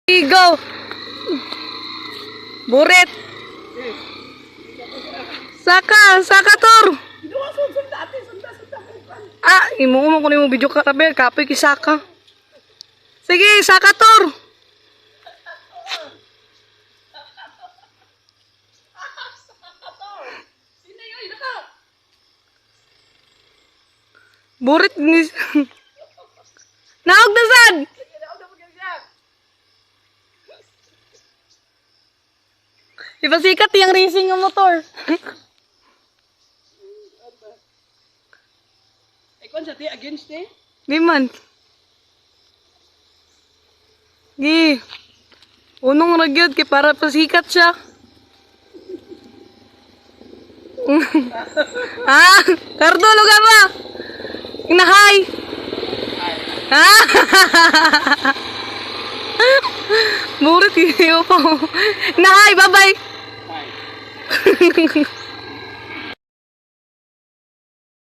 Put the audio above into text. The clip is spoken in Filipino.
Go! Buret! Saka Tor! Ah, imuumang ko na yung video ka tabi, kapoy kisaka. Sige, saka Tor! Buret ni... Naog na sad! Ipasikat yung racing ng motor. Ikon sa ti against eh? Di man. Gi. Unong ragyod kay para pasikat siya. Ah, Cardo lugar na. Inahay. Ah. Murit yun po. Inahay, bye-bye. Hi.